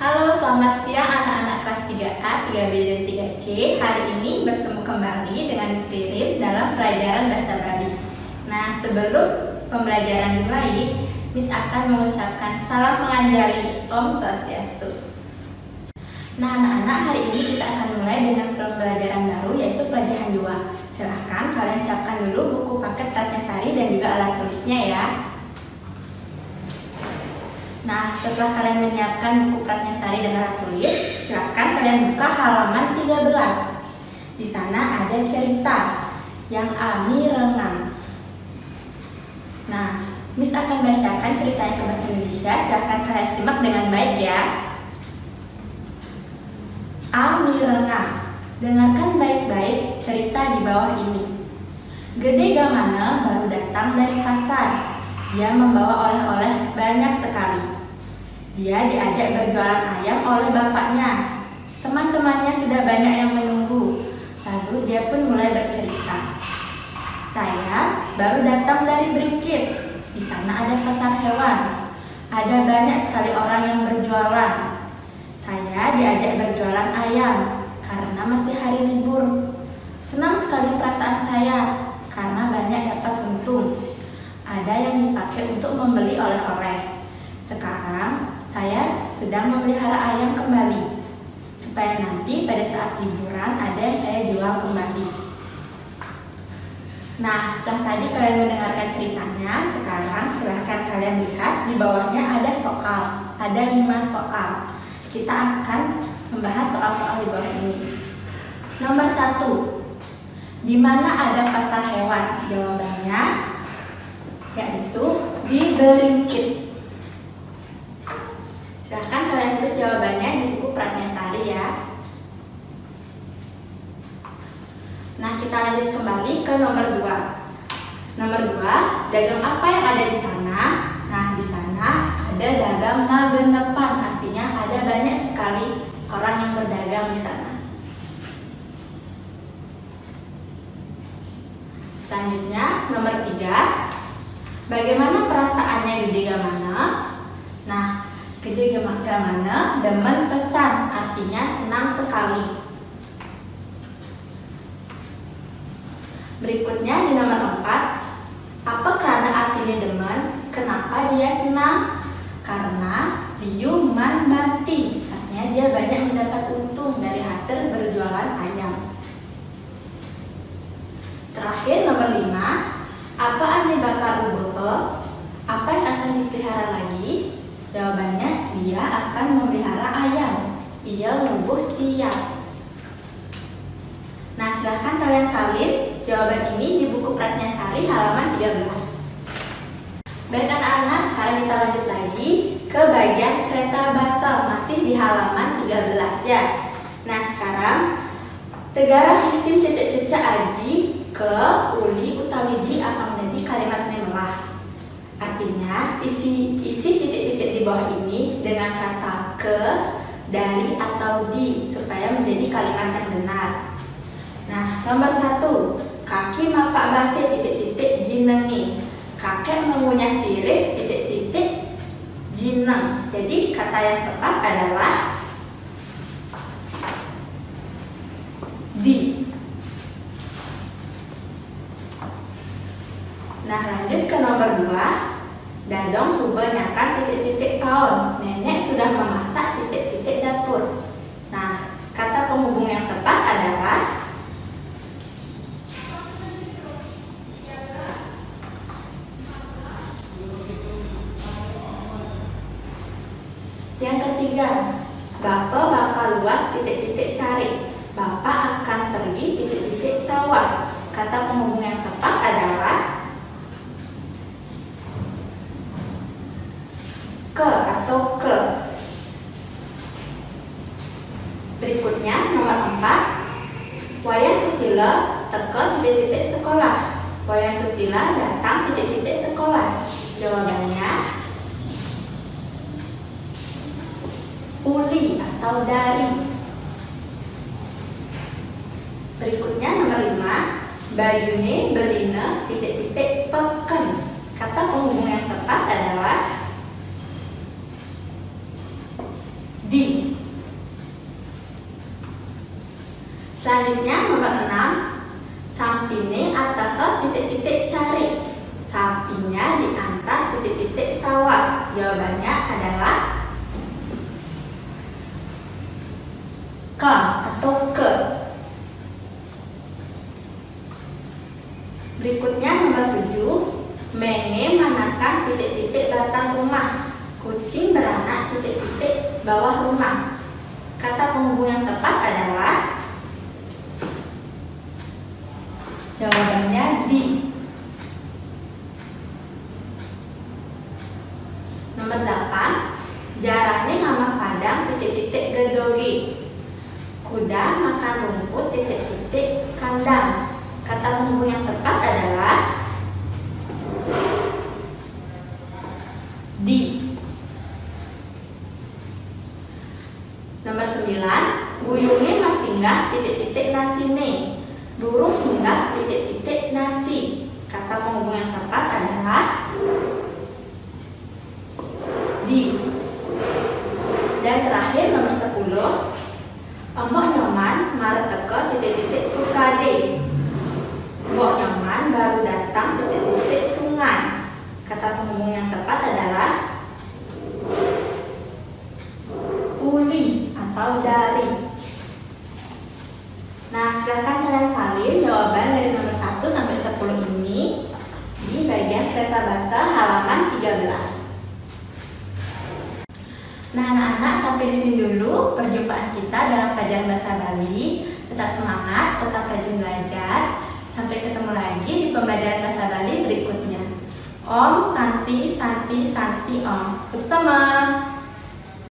Halo, selamat siang anak-anak kelas 3A, 3B, dan 3C. Hari ini bertemu kembali dengan Miss Ririn dalam pelajaran Bahasa Bali. Nah, sebelum pembelajaran dimulai, Miss akan mengucapkan salam menganjali Om Swastiastu. Nah, anak-anak, hari ini kita akan mulai dengan pembelajaran baru, yaitu pelajaran 2. Silahkan kalian siapkan dulu buku paket Ratnasari dan juga alat tulisnya ya. Nah, setelah kalian menyiapkan buku Ratnasari dan alat tulis, silakan kalian buka halaman 13. Di sana ada cerita yang Ami Rengang. Nah, Miss akan bacakan ceritanya ke bahasa Indonesia. Silakan kalian simak dengan baik ya. Ami Rengang. Dengarkan baik-baik cerita di bawah ini. Gede Gamana baru datang dari pasar. Dia membawa oleh-oleh banyak sekali. Dia diajak berjualan ayam oleh bapaknya. Teman-temannya sudah banyak yang menunggu. Lalu dia pun mulai bercerita. Saya baru datang dari Brikit. Di sana ada pasar hewan. Ada banyak sekali orang yang berjualan. Saya diajak berjualan ayam karena masih hari libur. Senang sekali perasaan saya karena banyak dapat untung. Ada yang dipakai untuk membeli oleh-oleh. Sekarang saya sedang memelihara ayam kembali, supaya nanti pada saat liburan ada yang saya jual kembali. Nah, setelah tadi kalian mendengarkan ceritanya, sekarang silahkan kalian lihat di bawahnya ada soal. Ada 5 soal. Kita akan membahas soal-soal di bawah ini. Nomor 1. Di mana ada pasar hewan? Jawabannya yaitu di Beringkit. Silahkan kalian tulis jawabannya di buku Ratnasari ya. Nah, kita lanjut kembali ke nomor 2. Nomor 2, dagang apa yang ada di sana? Nah, di sana ada dagang magenepan, artinya ada banyak sekali orang yang berdagang di sana. Selanjutnya, nomor 3. Bagaimana perasaannya Gede Gamana? Nah, Gede Gamana demen pesan, artinya senang sekali. Berikutnya di nomor 4. Apa karena artinya demen? Kenapa dia senang? Karena diuman mati, artinya dia banyak mendapat untung dari hasil berjualan ayam. Terakhir nomor 5. Apa Andi bakar uboho? Apa yang akan dipelihara lagi? Jawabannya, dia akan memelihara ayam. Ia nubuh siap. Nah, silahkan kalian salin jawaban ini di buku Ratnasari halaman 13. Baik anak-anak, sekarang kita lanjut lagi ke bagian cerita Basel, masih di halaman 13 ya. Nah, sekarang Tegarang isim cecek-cecek aji ke uli utawidi apa menjadi kalimat memelah. Artinya isi titik-titik di bawah ini dengan kata ke, dari atau di supaya menjadi kalimat yang benar. Nah, nomor 1. Kaki mapak basi titik-titik jinengi. Kakek mengunyah sirih titik-titik jineng. Jadi kata yang tepat adalah di. Nah, lanjut ke nomor 2. Dadong subuh nyakan titik-titik paon. Nenek sudah memasak titik-titik dapur. Nah, kata penghubung yang tepat adalah yang ketiga. Bapak bakal luas titik-titik cari. Bapak akan pergi titik-titik sawah. Kata penghubung yang tepat adalah ke atau ke. Berikutnya nomor 4. Wayan Susila teka titik-titik sekolah. Wayan Susila datang titik-titik sekolah. Jawabannya uli atau dari. Berikutnya nomor 5. Bayune belina titik-titik peken. Kata penghubung yang tepat adalah di. Selanjutnya nomor 6, sampine atau titik-titik cari. Sapinya diantar titik-titik sawah. Jawabannya adalah K atau ke. Berikutnya nomor 7, menge manakan titik-titik batang rumah. Kucing beranak titik-titik bawah rumah. Kata penghubung yang tepat adalah jawabannya di. Nomor 8, jarane ngama padang titik-titik gedogi. Kuda makan rumput titik-titik kandang. Kata penghubung yang tepat adalah di. Nomor 9, guyune matinggah titik-titik nasine. Burung hinggap titik-titik nasi. Kata penghubung yang tepat adalah di. Dan terakhir nomor 10, embok nyoman mare teko titik-titik tukade. Embok nyoman baru datang titik-titik sungai. Kata penghubung yang tepat adalah uli atau dari. Nah, silakan kalian salin jawaban dari nomor 1 sampai 10 ini di bagian kereta basah halaman 13. Nah, anak-anak, sampai di sini dulu perjumpaan kita dalam pelajaran bahasa Bali. Tetap semangat, tetap rajin belajar. Sampai ketemu lagi di pembelajaran bahasa Bali berikutnya. Om Santi Santi Santi Om. Suksema.